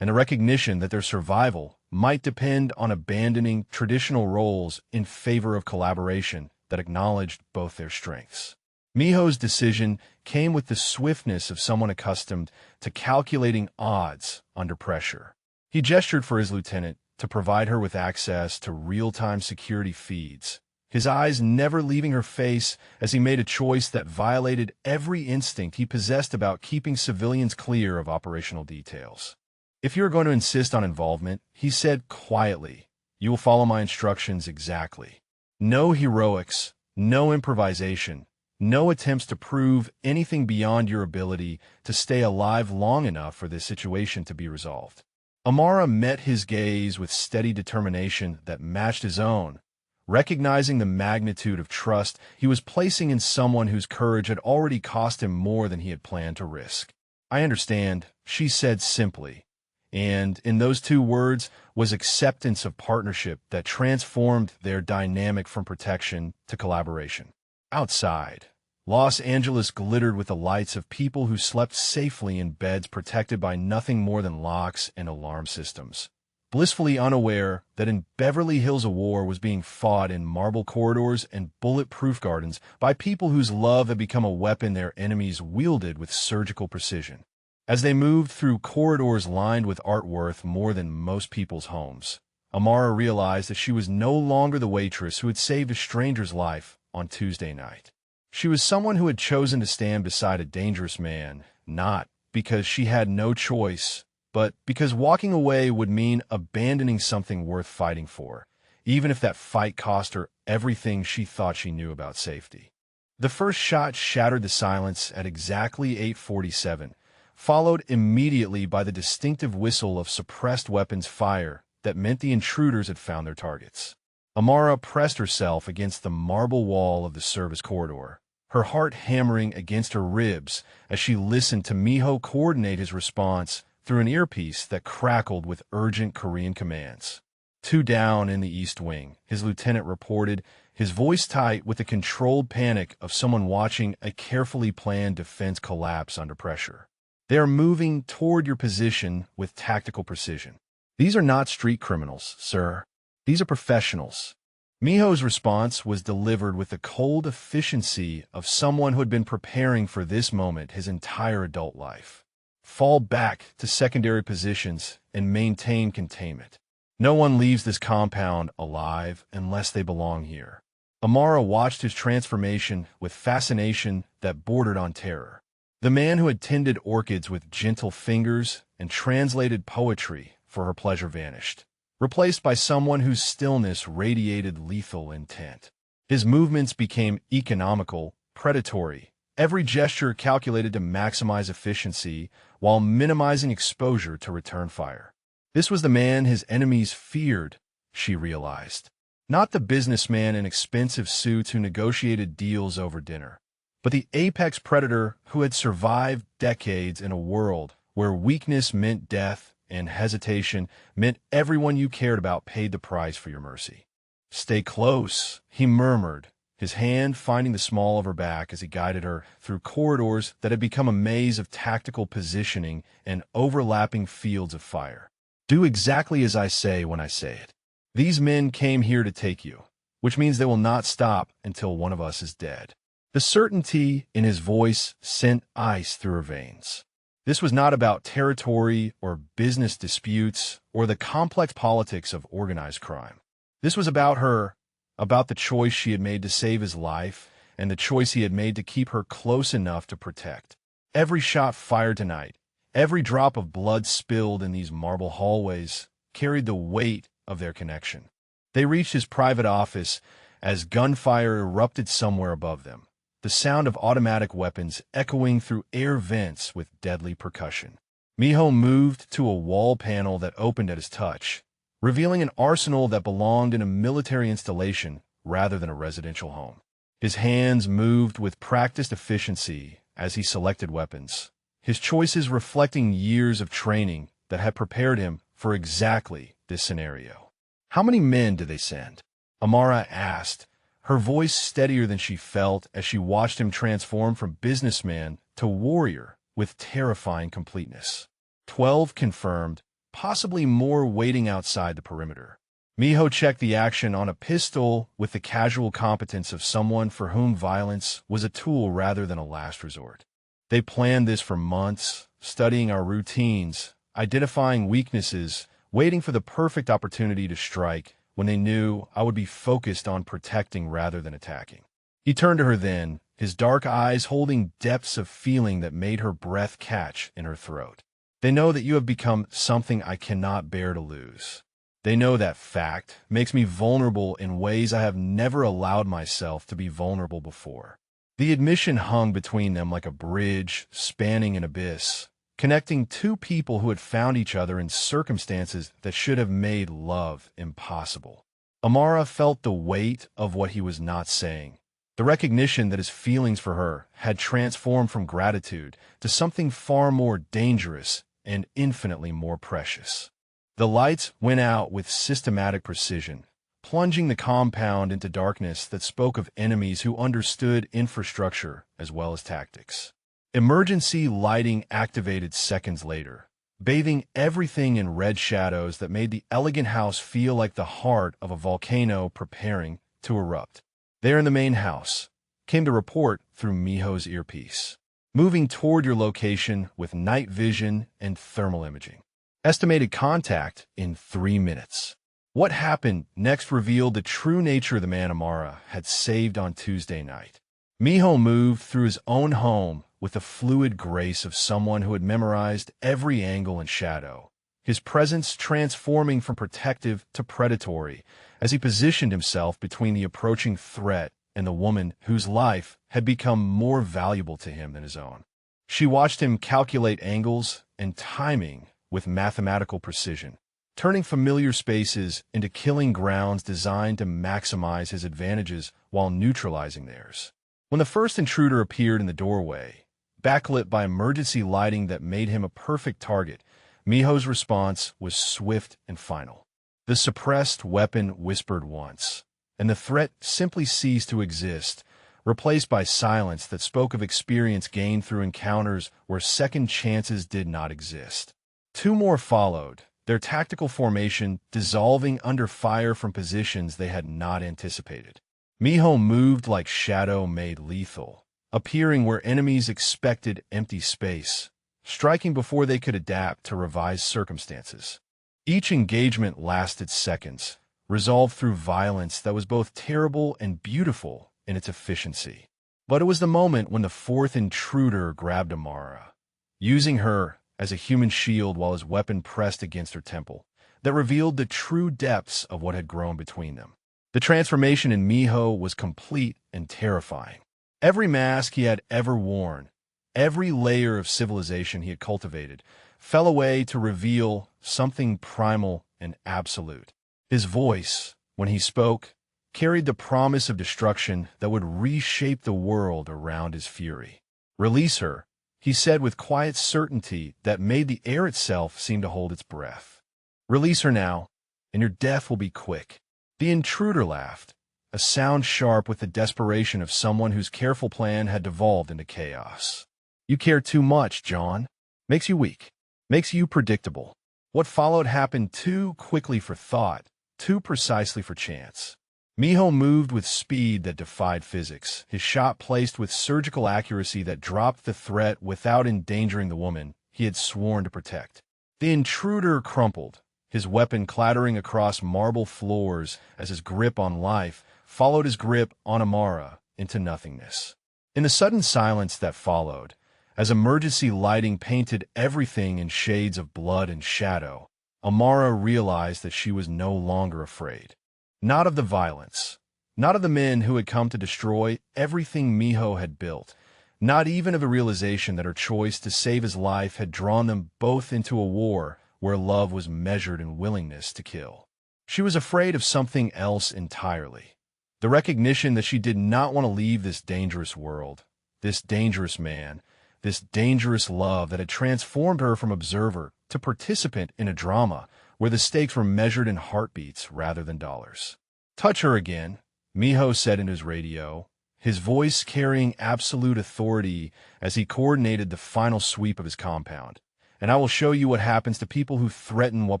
and a recognition that their survival might depend on abandoning traditional roles in favor of collaboration that acknowledged both their strengths. Miho's decision came with the swiftness of someone accustomed to calculating odds under pressure. He gestured for his lieutenant to provide her with access to real-time security feeds, his eyes never leaving her face as he made a choice that violated every instinct he possessed about keeping civilians clear of operational details. If you're going to insist on involvement, he said quietly, you will follow my instructions exactly. No heroics, no improvisation, no attempts to prove anything beyond your ability to stay alive long enough for this situation to be resolved. Amara met his gaze with steady determination that matched his own, recognizing the magnitude of trust he was placing in someone whose courage had already cost him more than he had planned to risk. I understand, she said simply, and in those two words was acceptance of partnership that transformed their dynamic from protection to collaboration. Outside, Los Angeles glittered with the lights of people who slept safely in beds protected by nothing more than locks and alarm systems, blissfully unaware that in Beverly Hills a war was being fought in marble corridors and bulletproof gardens by people whose love had become a weapon their enemies wielded with surgical precision. As they moved through corridors lined with art worth more than most people's homes, Amara realized that she was no longer the waitress who had saved a stranger's life on Tuesday night. She was someone who had chosen to stand beside a dangerous man, not because she had no choice, but because walking away would mean abandoning something worth fighting for, even if that fight cost her everything she thought she knew about safety. The first shot shattered the silence at exactly 8:47, followed immediately by the distinctive whistle of suppressed weapons fire that meant the intruders had found their targets. Amara pressed herself against the marble wall of the service corridor, her heart hammering against her ribs as she listened to Miho coordinate his response through an earpiece that crackled with urgent Korean commands. 2 down in the East Wing, his lieutenant reported, his voice tight with the controlled panic of someone watching a carefully planned defense collapse under pressure. They are moving toward your position with tactical precision. These are not street criminals, sir. These are professionals. Miho's response was delivered with the cold efficiency of someone who had been preparing for this moment his entire adult life. Fall back to secondary positions and maintain containment. No one leaves this compound alive unless they belong here. Amara watched his transformation with fascination that bordered on terror. The man who had tended orchids with gentle fingers and translated poetry for her pleasure vanished, replaced by someone whose stillness radiated lethal intent. His movements became economical, predatory, every gesture calculated to maximize efficiency while minimizing exposure to return fire. This was the man his enemies feared, she realized. Not the businessman in expensive suits who negotiated deals over dinner, but the apex predator who had survived decades in a world where weakness meant death and hesitation meant everyone you cared about paid the price for your mercy. Stay close, he murmured, his hand finding the small of her back as he guided her through corridors that had become a maze of tactical positioning and overlapping fields of fire. Do exactly as I say when I say it. These men came here to take you, which means they will not stop until one of us is dead. The certainty in his voice sent ice through her veins. This was not about territory or business disputes or the complex politics of organized crime. This was about her, about the choice she had made to save his life and the choice he had made to keep her close enough to protect. Every shot fired tonight, every drop of blood spilled in these marble hallways carried the weight of their connection. They reached his private office as gunfire erupted somewhere above them, the sound of automatic weapons echoing through air vents with deadly percussion. Miho moved to a wall panel that opened at his touch, revealing an arsenal that belonged in a military installation rather than a residential home. His hands moved with practiced efficiency as he selected weapons, his choices reflecting years of training that had prepared him for exactly this scenario. "How many men did they send?" Amara asked, her voice steadier than she felt as she watched him transform from businessman to warrior with terrifying completeness. 12 confirmed, possibly more waiting outside the perimeter. Miho checked the action on a pistol with the casual competence of someone for whom violence was a tool rather than a last resort. "They planned this for months, studying our routines, identifying weaknesses, waiting for the perfect opportunity to strike when they knew I would be focused on protecting rather than attacking." He turned to her then, his dark eyes holding depths of feeling that made her breath catch in her throat. "They know that you have become something I cannot bear to lose. They know that fact makes me vulnerable in ways I have never allowed myself to be vulnerable before." The admission hung between them like a bridge spanning an abyss, connecting two people who had found each other in circumstances that should have made love impossible. Amara felt the weight of what he was not saying, the recognition that his feelings for her had transformed from gratitude to something far more dangerous and infinitely more precious. The lights went out with systematic precision, plunging the compound into darkness that spoke of enemies who understood infrastructure as well as tactics. Emergency lighting activated seconds later, bathing everything in red shadows that made the elegant house feel like the heart of a volcano preparing to erupt. "There in the main house," came the report through Miho's earpiece. "Moving toward your location with night vision and thermal imaging. Estimated contact in 3 minutes." What happened next revealed the true nature of the man Amara had saved on Tuesday night. Miho moved through his own home with the fluid grace of someone who had memorized every angle and shadow, his presence transforming from protective to predatory as he positioned himself between the approaching threat and the woman whose life had become more valuable to him than his own. She watched him calculate angles and timing with mathematical precision, turning familiar spaces into killing grounds designed to maximize his advantages while neutralizing theirs. When the first intruder appeared in the doorway, backlit by emergency lighting that made him a perfect target, Miho's response was swift and final. The suppressed weapon whispered once, and the threat simply ceased to exist, replaced by silence that spoke of experience gained through encounters where second chances did not exist. 2 more followed, their tactical formation dissolving under fire from positions they had not anticipated. Miho moved like shadow made lethal, appearing where enemies expected empty space, striking before they could adapt to revised circumstances. Each engagement lasted seconds, resolved through violence that was both terrible and beautiful in its efficiency. But it was the moment when the fourth intruder grabbed Amara, using her as a human shield while his weapon pressed against her temple, that revealed the true depths of what had grown between them. The transformation in Miho was complete and terrifying. Every mask he had ever worn, every layer of civilization he had cultivated, fell away to reveal something primal and absolute. His voice, when he spoke, carried the promise of destruction that would reshape the world around his fury. "Release her," he said with quiet certainty that made the air itself seem to hold its breath. "Release her now, and your death will be quick." The intruder laughed, a sound sharp with the desperation of someone whose careful plan had devolved into chaos. "You care too much, John. Makes you weak. Makes you predictable." What followed happened too quickly for thought, too precisely for chance. Miho moved with speed that defied physics, his shot placed with surgical accuracy that dropped the threat without endangering the woman he had sworn to protect. The intruder crumpled, his weapon clattering across marble floors as his grip on life followed his grip on Amara into nothingness. In the sudden silence that followed, as emergency lighting painted everything in shades of blood and shadow, Amara realized that she was no longer afraid. Not of the violence, Not of the men who had come to destroy everything Miho had built, not even of the realization that her choice to save his life had drawn them both into a war where love was measured in willingness to kill. She was afraid of something else entirely. The recognition that she did not want to leave this dangerous world, this dangerous man, this dangerous love that had transformed her from observer to participant in a drama where the stakes were measured in heartbeats rather than dollars. "Touch her again," Miho said in his radio, his voice carrying absolute authority as he coordinated the final sweep of his compound, "and I will show you what happens to people who threaten what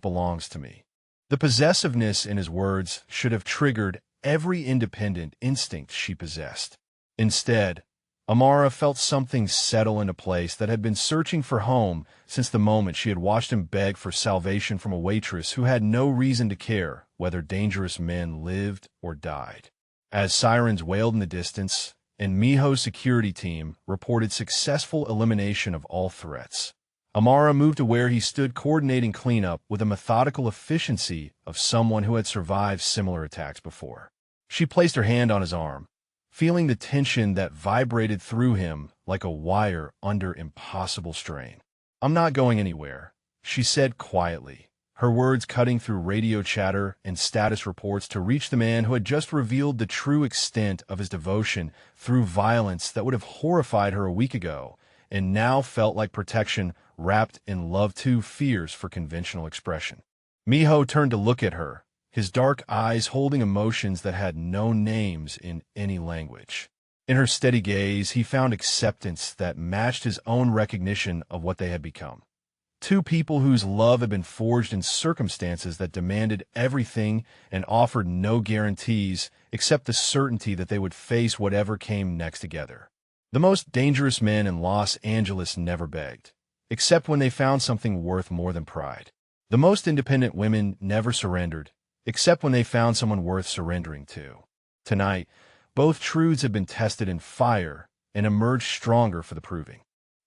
belongs to me." The possessiveness in his words should have triggered every independent instinct she possessed. Instead, Amara felt something settle into place that had been searching for home since the moment she had watched him beg for salvation from a waitress who had no reason to care whether dangerous men lived or died. As sirens wailed in the distance, and Miho's security team reported successful elimination of all threats, Amara moved to where he stood coordinating cleanup with a methodical efficiency of someone who had survived similar attacks before. She placed her hand on his arm, feeling the tension that vibrated through him like a wire under impossible strain. "I'm not going anywhere," she said quietly, her words cutting through radio chatter and status reports to reach the man who had just revealed the true extent of his devotion through violence that would have horrified her a week ago and now felt like protection wrapped in love too fierce for conventional expression. Miho turned to look at her, his dark eyes holding emotions that had no names in any language. In her steady gaze, he found acceptance that matched his own recognition of what they had become. Two people whose love had been forged in circumstances that demanded everything and offered no guarantees except the certainty that they would face whatever came next together. The most dangerous men in Los Angeles never begged, except when they found something worth more than pride. The most independent women never surrendered, except when they found someone worth surrendering to. Tonight, both truths had been tested in fire and emerged stronger for the proving.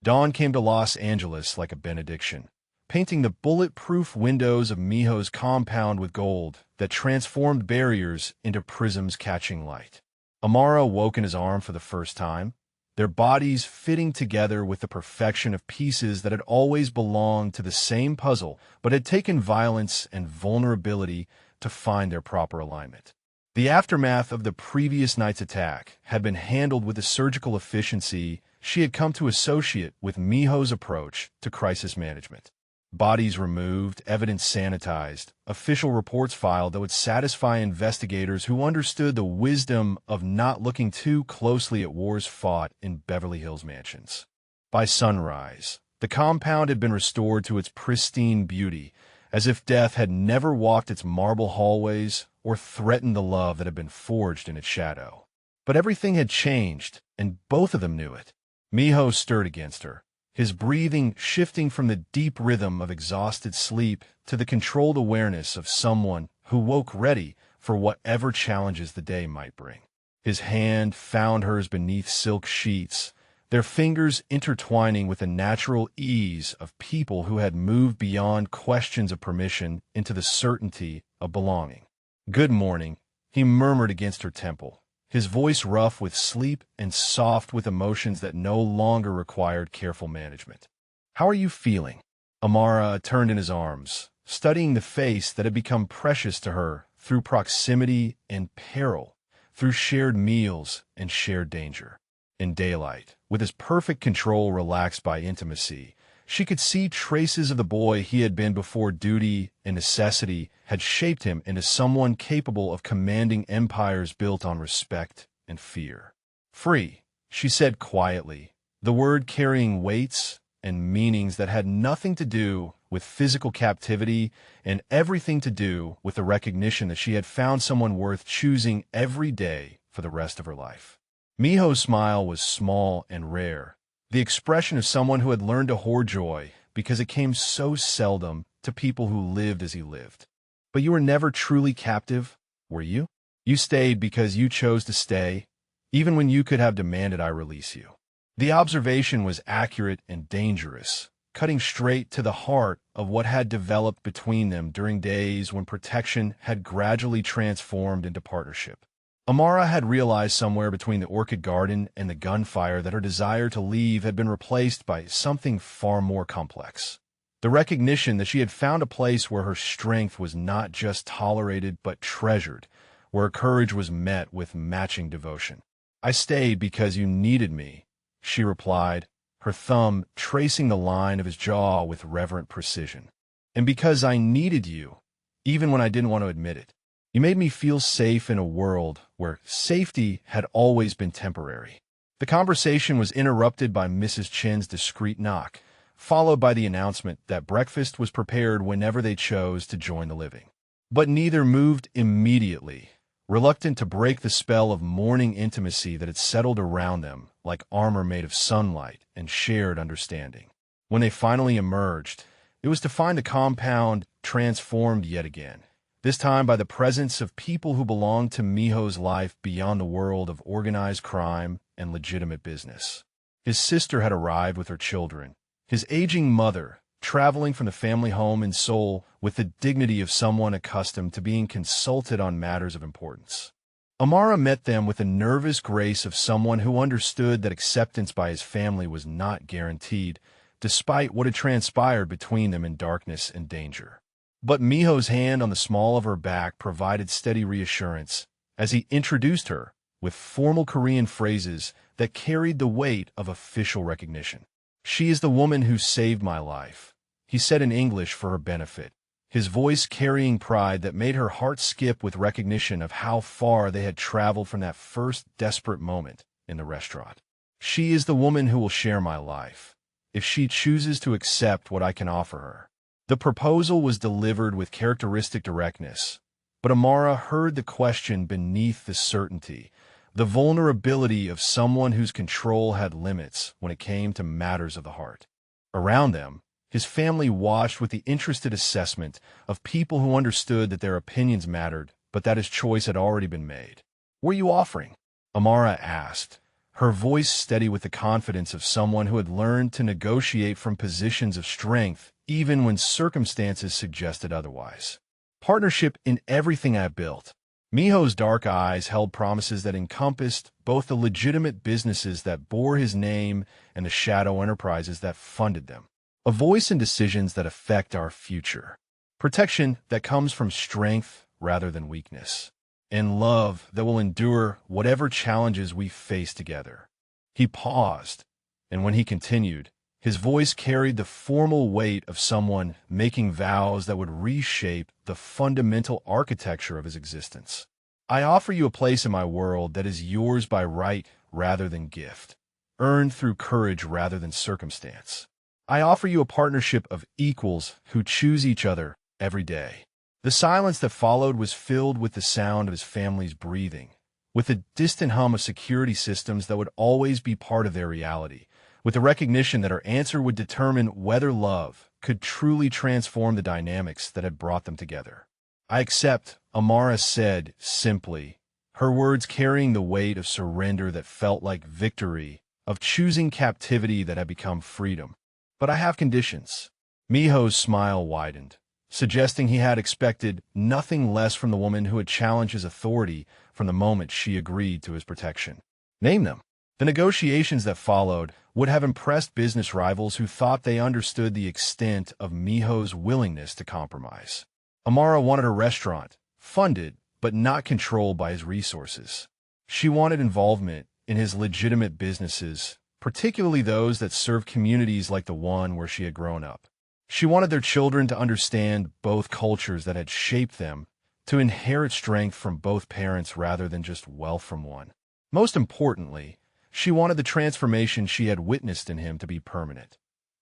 Dawn came to Los Angeles like a benediction, painting the bulletproof windows of Miho's compound with gold that transformed barriers into prisms catching light. Amara woke in his arm for the first time, their bodies fitting together with the perfection of pieces that had always belonged to the same puzzle but had taken violence and vulnerability to find their proper alignment. The aftermath of the previous night's attack had been handled with the surgical efficiency she had come to associate with Miho's approach to crisis management. Bodies removed, evidence sanitized, official reports filed that would satisfy investigators who understood the wisdom of not looking too closely at wars fought in Beverly Hills mansions. By sunrise, the compound had been restored to its pristine beauty, as if death had never walked its marble hallways or threatened the love that had been forged in its shadow. But everything had changed, and both of them knew it. Miho stirred against her, his breathing shifting from the deep rhythm of exhausted sleep to the controlled awareness of someone who woke ready for whatever challenges the day might bring. His hand found hers beneath silk sheets, their fingers intertwining with the natural ease of people who had moved beyond questions of permission into the certainty of belonging. "Good morning," he murmured against her temple, his voice rough with sleep and soft with emotions that no longer required careful management. "How are you feeling?" Amara turned in his arms, studying the face that had become precious to her through proximity and peril, through shared meals and shared danger. In daylight, with his perfect control relaxed by intimacy, she could see traces of the boy he had been before duty and necessity had shaped him into someone capable of commanding empires built on respect and fear. "Free," she said quietly, the word carrying weights and meanings that had nothing to do with physical captivity and everything to do with the recognition that she had found someone worth choosing every day for the rest of her life. Miho's smile was small and rare, the expression of someone who had learned to hoard joy because it came so seldom to people who lived as he lived. "But you were never truly captive, were you? You stayed because you chose to stay, even when you could have demanded I release you." The observation was accurate and dangerous, cutting straight to the heart of what had developed between them during days when protection had gradually transformed into partnership. Amara had realized somewhere between the orchid garden and the gunfire that her desire to leave had been replaced by something far more complex. The recognition that she had found a place where her strength was not just tolerated but treasured, where her courage was met with matching devotion. "I stayed because you needed me," she replied, her thumb tracing the line of his jaw with reverent precision. "And because I needed you, even when I didn't want to admit it. You made me feel safe in a world where safety had always been temporary." The conversation was interrupted by Mrs. Chen's discreet knock, followed by the announcement that breakfast was prepared whenever they chose to join the living. But neither moved immediately, reluctant to break the spell of morning intimacy that had settled around them like armor made of sunlight and shared understanding. When they finally emerged, it was to find the compound transformed yet again, this time by the presence of people who belonged to Miho's life beyond the world of organized crime and legitimate business. His sister had arrived with her children, his aging mother traveling from the family home in Seoul with the dignity of someone accustomed to being consulted on matters of importance. Amara met them with the nervous grace of someone who understood that acceptance by his family was not guaranteed, despite what had transpired between them in darkness and danger. But Miho's hand on the small of her back provided steady reassurance as he introduced her with formal Korean phrases that carried the weight of official recognition. "She is the woman who saved my life," he said in English for her benefit, his voice carrying pride that made her heart skip with recognition of how far they had traveled from that first desperate moment in the restaurant. "She is the woman who will share my life, if she chooses to accept what I can offer her." The proposal was delivered with characteristic directness, but Amara heard the question beneath the certainty, the vulnerability of someone whose control had limits when it came to matters of the heart. Around them, his family watched with the interested assessment of people who understood that their opinions mattered, but that his choice had already been made. "What are you offering?" Amara asked, her voice steady with the confidence of someone who had learned to negotiate from positions of strength even when circumstances suggested otherwise. "Partnership in everything I have built." Miho's dark eyes held promises that encompassed both the legitimate businesses that bore his name and the shadow enterprises that funded them. "A voice in decisions that affect our future. Protection that comes from strength rather than weakness. And love that will endure whatever challenges we face together." He paused, and when he continued, his voice carried the formal weight of someone making vows that would reshape the fundamental architecture of his existence. "I offer you a place in my world that is yours by right rather than gift, earned through courage rather than circumstance. I offer you a partnership of equals who choose each other every day." The silence that followed was filled with the sound of his family's breathing, with the distant hum of security systems that would always be part of their reality, with the recognition that her answer would determine whether love could truly transform the dynamics that had brought them together. "I accept," Amara said simply, her words carrying the weight of surrender that felt like victory, of choosing captivity that had become freedom. "But I have conditions." Miho's smile widened, suggesting he had expected nothing less from the woman who had challenged his authority from the moment she agreed to his protection. "Name them." The negotiations that followed would have impressed business rivals who thought they understood the extent of Miho's willingness to compromise. Amara wanted a restaurant, funded but not controlled by his resources. She wanted involvement in his legitimate businesses, particularly those that served communities like the one where she had grown up. She wanted their children to understand both cultures that had shaped them, to inherit strength from both parents rather than just wealth from one. Most importantly, she wanted the transformation she had witnessed in him to be permanent.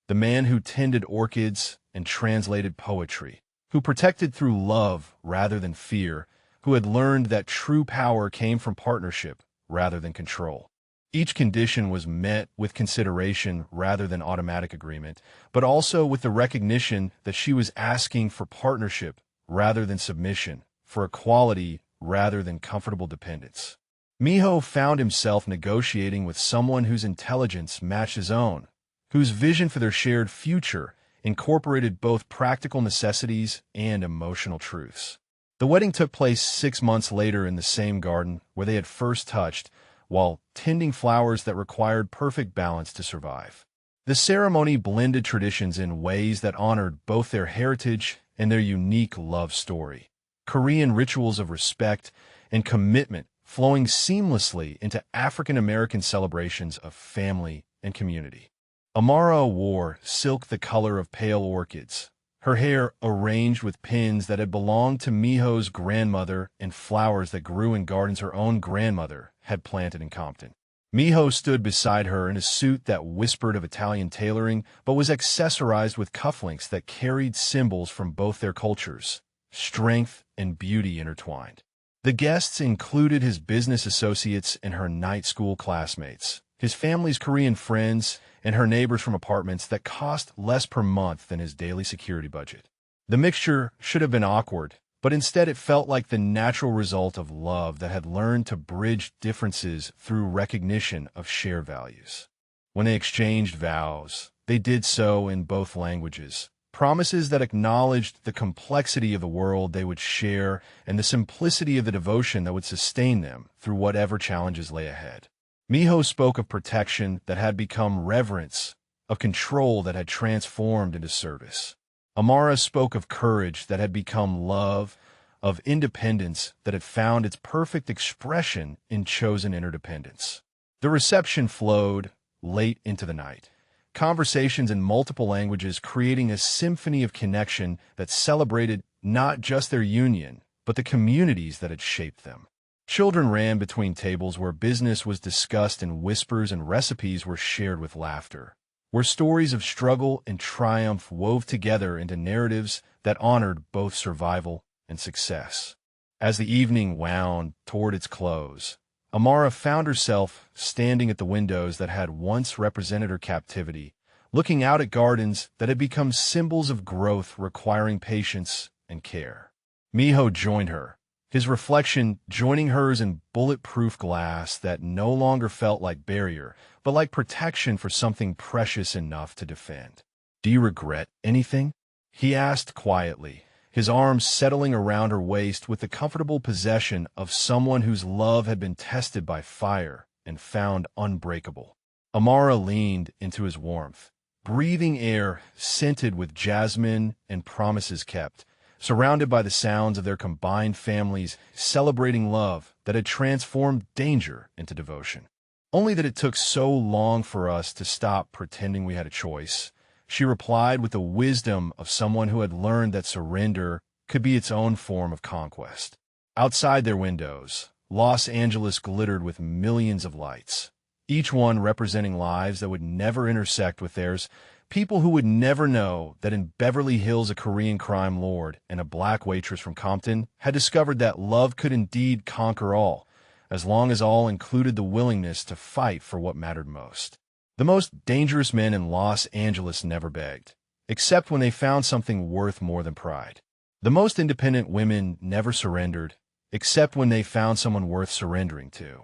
The man who tended orchids and translated poetry, who protected through love rather than fear, who had learned that true power came from partnership rather than control. Each condition was met with consideration rather than automatic agreement, but also with the recognition that she was asking for partnership rather than submission, for equality rather than comfortable dependence. Miho found himself negotiating with someone whose intelligence matched his own, whose vision for their shared future incorporated both practical necessities and emotional truths. The wedding took place 6 months later in the same garden where they had first touched, while tending flowers that required perfect balance to survive. The ceremony blended traditions in ways that honored both their heritage and their unique love story. Korean rituals of respect and commitment flowing seamlessly into African American celebrations of family and community. Amara wore silk the color of pale orchids, her hair arranged with pins that had belonged to Miho's grandmother and flowers that grew in gardens her own grandmother had planted in Compton. Miho stood beside her in a suit that whispered of Italian tailoring but was accessorized with cufflinks that carried symbols from both their cultures, strength and beauty intertwined. The guests included his business associates and her night school classmates, his family's Korean friends, and her neighbors from apartments that cost less per month than his daily security budget. The mixture should have been awkward, but instead it felt like the natural result of love that had learned to bridge differences through recognition of shared values. When they exchanged vows, they did so in both languages, promises that acknowledged the complexity of the world they would share and the simplicity of the devotion that would sustain them through whatever challenges lay ahead. Miho spoke of protection that had become reverence, of control that had transformed into service. Amara spoke of courage that had become love, of independence that had found its perfect expression in chosen interdependence. The reception flowed late into the night, conversations in multiple languages creating a symphony of connection that celebrated not just their union, but the communities that had shaped them. Children ran between tables where business was discussed in whispers and recipes were shared with laughter, where stories of struggle and triumph wove together into narratives that honored both survival and success. As the evening wound toward its close, Amara found herself standing at the windows that had once represented her captivity, looking out at gardens that had become symbols of growth requiring patience and care. Miho joined her, his reflection joining hers in bulletproof glass that no longer felt like barrier, but like protection for something precious enough to defend. "Do you regret anything?" he asked quietly, his arms settling around her waist with the comfortable possession of someone whose love had been tested by fire and found unbreakable. Amara leaned into his warmth, breathing air scented with jasmine and promises kept, surrounded by the sounds of their combined families celebrating love that had transformed danger into devotion. "Only that it took so long for us to stop pretending we had a choice," she replied with the wisdom of someone who had learned that surrender could be its own form of conquest. Outside their windows, Los Angeles glittered with millions of lights, each one representing lives that would never intersect with theirs, people who would never know that in Beverly Hills a Korean crime lord and a black waitress from Compton had discovered that love could indeed conquer all, as long as all included the willingness to fight for what mattered most. The most dangerous men in Los Angeles never begged, except when they found something worth more than pride. The most independent women never surrendered, except when they found someone worth surrendering to.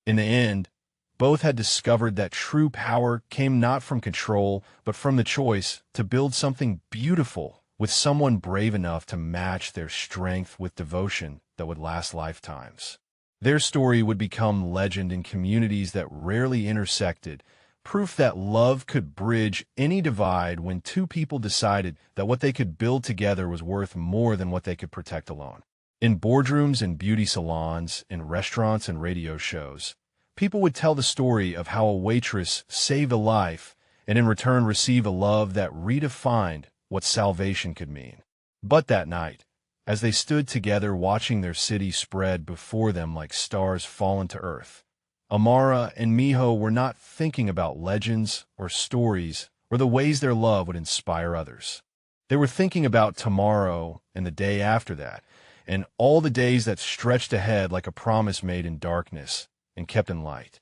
In the end, both had discovered that true power came not from control, but from the choice to build something beautiful with someone brave enough to match their strength with devotion that would last lifetimes. Their story would become legend in communities that rarely intersected, proof that love could bridge any divide when two people decided that what they could build together was worth more than what they could protect alone. In boardrooms and beauty salons, in restaurants and radio shows, people would tell the story of how a waitress saved a life and in return received a love that redefined what salvation could mean. But that night, as they stood together watching their city spread before them like stars fallen to earth, Amara and Miho were not thinking about legends or stories or the ways their love would inspire others. They were thinking about tomorrow and the day after that, and all the days that stretched ahead like a promise made in darkness and kept in light.